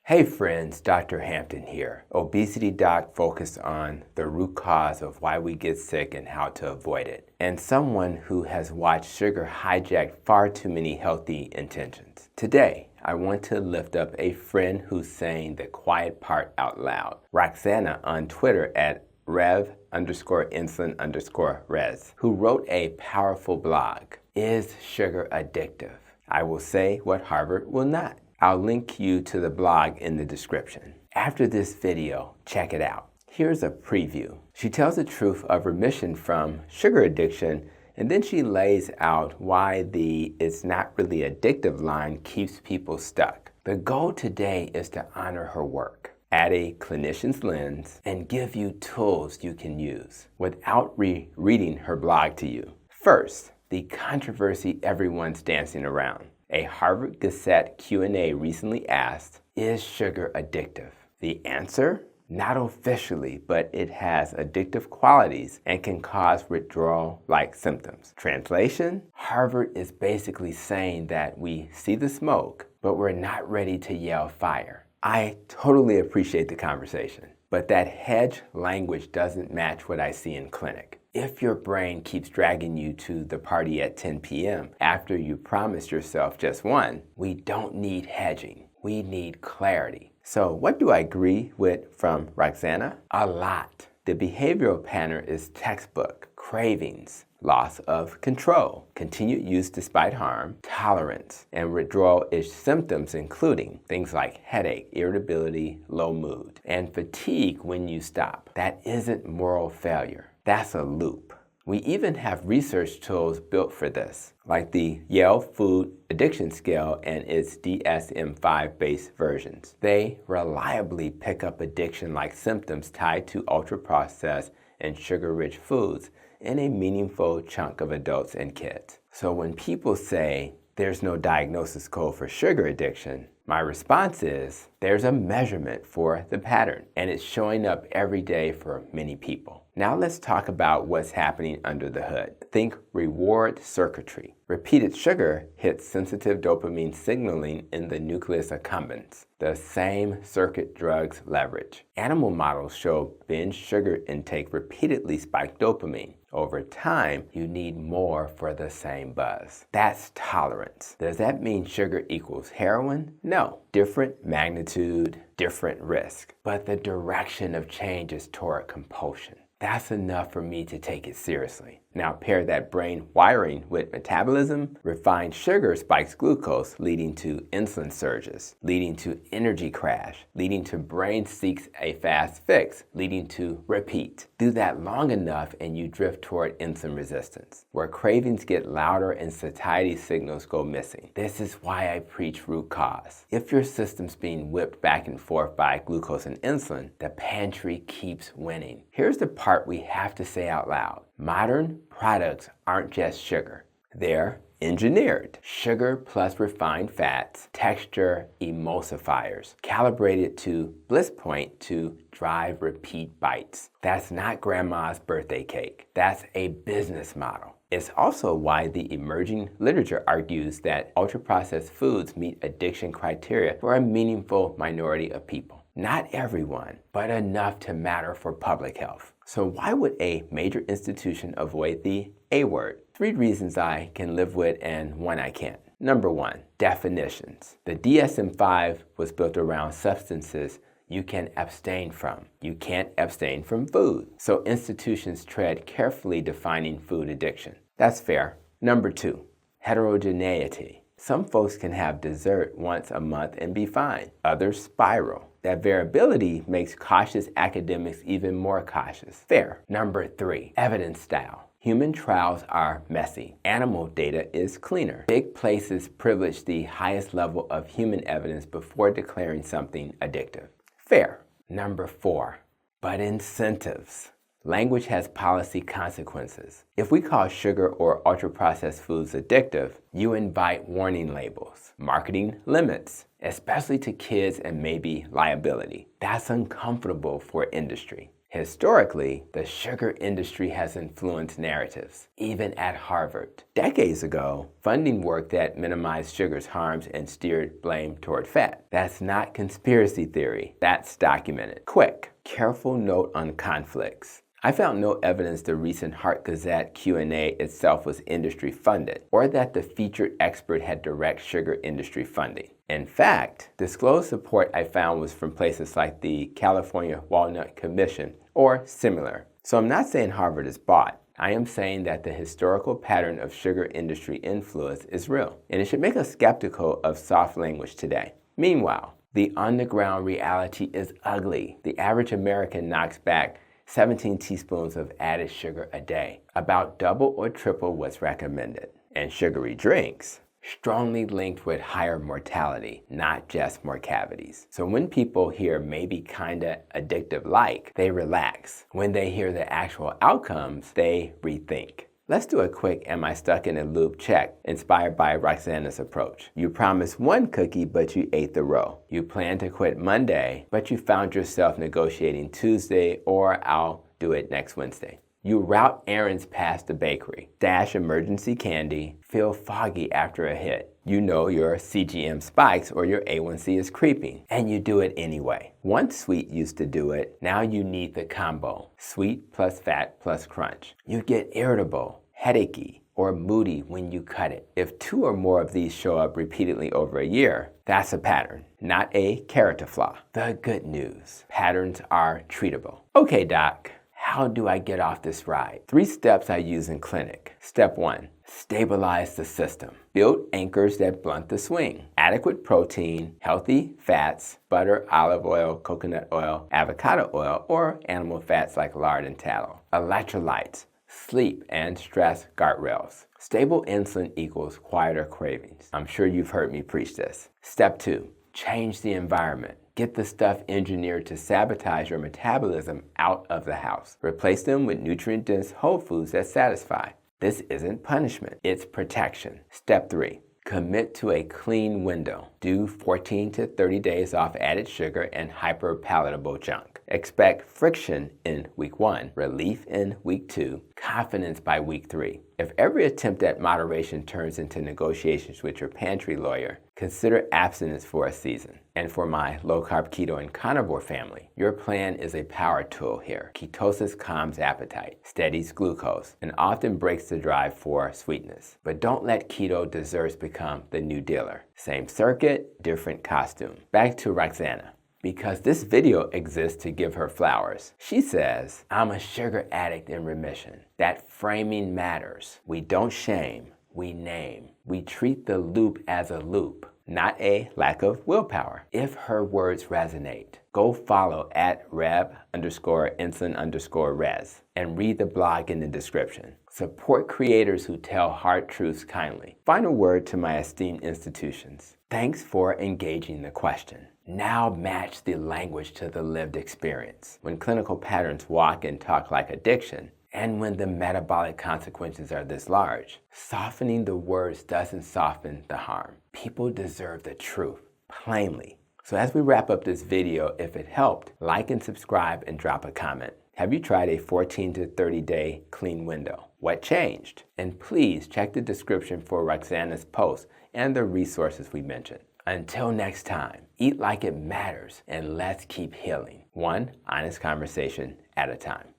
Hey friends, Dr. Hampton here. Obesity Doc focused on the root cause of why we get sick and how to avoid it. And someone who has watched sugar hijack far too many healthy intentions. Today, I want to lift up a friend who's saying the quiet part out loud. Roxanna on Twitter at Rev_insulin_res, who wrote a powerful blog, Is Sugar Addictive? I will say what Harvard will not. I'll link you to the blog in the description. After this video, check it out. Here's a preview. She tells the truth of remission from sugar addiction, and then she lays out why the "it's not really addictive" line keeps people stuck. The goal today is to honor her work, add a clinician's lens, and give you tools you can use without rereading her blog to you. First, the controversy everyone's dancing around. A Harvard Gazette Q&A recently asked, is sugar addictive? The answer? Not officially, but it has addictive qualities and can cause withdrawal-like symptoms. Translation? Harvard is basically saying that we see the smoke, but we're not ready to yell fire. I totally appreciate the conversation, but that hedge language doesn't match what I see in clinic. If your brain keeps dragging you to the party at 10 p.m. after you promised yourself just one, we don't need hedging. We need clarity. So what do I agree with from Roxanna? A lot. The behavioral pattern is textbook. Cravings, loss of control, continued use despite harm, tolerance, and withdrawal-ish symptoms including things like headache, irritability, low mood, and fatigue when you stop. That isn't moral failure. That's a loop. We even have research tools built for this, like the Yale Food Addiction Scale and its DSM-5 based versions. They reliably pick up addiction-like symptoms tied to ultra-processed and sugar-rich foods in a meaningful chunk of adults and kids. So when people say there's no diagnosis code for sugar addiction, my response is there's a measurement for the pattern, and it's showing up every day for many people. Now let's talk about what's happening under the hood. Think reward circuitry. Repeated sugar hits sensitive dopamine signaling in the nucleus accumbens, the same circuit drugs leverage. Animal models show binge sugar intake repeatedly spike dopamine. Over time, you need more for the same buzz. That's tolerance. Does that mean sugar equals heroin? No. Different magnitude, different risk. But the direction of change is toward compulsion. That's enough for me to take it seriously. Now pair that brain wiring with metabolism. Refined sugar spikes glucose, leading to insulin surges, leading to energy crash, leading to brain seeks a fast fix, leading to repeat. Do that long enough and you drift toward insulin resistance, where cravings get louder and satiety signals go missing. This is why I preach root cause. If your system's being whipped back and forth by glucose and insulin, the pantry keeps winning. Here's the part we have to say out loud. Modern products aren't just sugar. They're engineered. Sugar plus refined fats, texture emulsifiers, calibrated to bliss point to drive repeat bites. That's not grandma's birthday cake. That's a business model. It's also why the emerging literature argues that ultra-processed foods meet addiction criteria for a meaningful minority of people. Not everyone, but enough to matter for public health. So why would a major institution avoid the A word? 3 reasons I can live with and 1 I can't. Number 1, definitions. The DSM-5 was built around substances you can abstain from. You can't abstain from food. So institutions tread carefully defining food addiction. That's fair. Number 2, heterogeneity. Some folks can have dessert once a month and be fine. Others spiral. That variability makes cautious academics even more cautious. Fair. Number 3, evidence style. Human trials are messy. Animal data is cleaner. Big places privilege the highest level of human evidence before declaring something addictive. Fair. Number 4, but incentives. Language has policy consequences. If we call sugar or ultra-processed foods addictive, you invite warning labels, marketing limits, especially to kids, and maybe liability. That's uncomfortable for industry. Historically, the sugar industry has influenced narratives, even at Harvard. Decades ago, funding work that minimized sugar's harms and steered blame toward fat. That's not conspiracy theory. That's documented. Quick, careful note on conflicts. I found no evidence the recent Gazette Q&A itself was industry funded, or that the featured expert had direct sugar industry funding. In fact, disclosed support I found was from places like the California Walnut Commission or similar. So I'm not saying Harvard is bought. I am saying that the historical pattern of sugar industry influence is real, and it should make us skeptical of soft language today. Meanwhile, the on-the-ground reality is ugly. The average American knocks back 17 teaspoons of added sugar a day, about double or triple what's recommended. And sugary drinks, strongly linked with higher mortality, not just more cavities. So when people hear maybe kinda addictive like, they relax. When they hear the actual outcomes, they rethink. Let's do a quick Am I Stuck in a Loop check, inspired by Roxanna's approach. You promised one cookie, but you ate the row. You planned to quit Monday, but you found yourself negotiating Tuesday, or I'll do it next Wednesday. You route errands past the bakery, dash emergency candy, feel foggy after a hit. You know your CGM spikes or your A1C is creeping, and you do it anyway. Once sweet used to do it, now you need the combo, sweet plus fat plus crunch. You get irritable, headachy, or moody when you cut it. If 2 or more of these show up repeatedly over a year, that's a pattern, not a character flaw. The good news, patterns are treatable. Okay, doc. How do I get off this ride? 3 steps I use in clinic. Step 1, stabilize the system. Build anchors that blunt the swing. Adequate protein, healthy fats, butter, olive oil, coconut oil, avocado oil, or animal fats like lard and tallow. Electrolytes, sleep, and stress guardrails. Stable insulin equals quieter cravings. I'm sure you've heard me preach this. Step 2, change the environment. Get the stuff engineered to sabotage your metabolism out of the house. Replace them with nutrient-dense whole foods that satisfy. This isn't punishment, it's protection. Step 3, commit to a clean window. Do 14 to 30 days off added sugar and hyper-palatable junk. Expect friction in week 1, relief in week 2, confidence by week 3. If every attempt at moderation turns into negotiations with your pantry lawyer, consider abstinence for a season. And for my low-carb, keto, and carnivore family, your plan is a power tool here. Ketosis calms appetite, steadies glucose, and often breaks the drive for sweetness. But don't let keto desserts become the new dealer. Same circuit, different costume. Back to Roxanna. Because this video exists to give her flowers. She says, I'm a sugar addict in remission. That framing matters. We don't shame, we name. We treat the loop as a loop, not a lack of willpower. If her words resonate, go follow at Rev_insulin_res and read the blog in the description. Support creators who tell hard truths kindly. Final word to my esteemed institutions. Thanks for engaging the question. Now match the language to the lived experience. When clinical patterns walk and talk like addiction, and when the metabolic consequences are this large, softening the words doesn't soften the harm. People deserve the truth, plainly. So as we wrap up this video, if it helped, like and subscribe and drop a comment. Have you tried a 14 to 30 day clean window? What changed? And please check the description for Roxanna's post and the resources we mentioned. Until next time, eat like it matters and let's keep healing, one honest conversation at a time.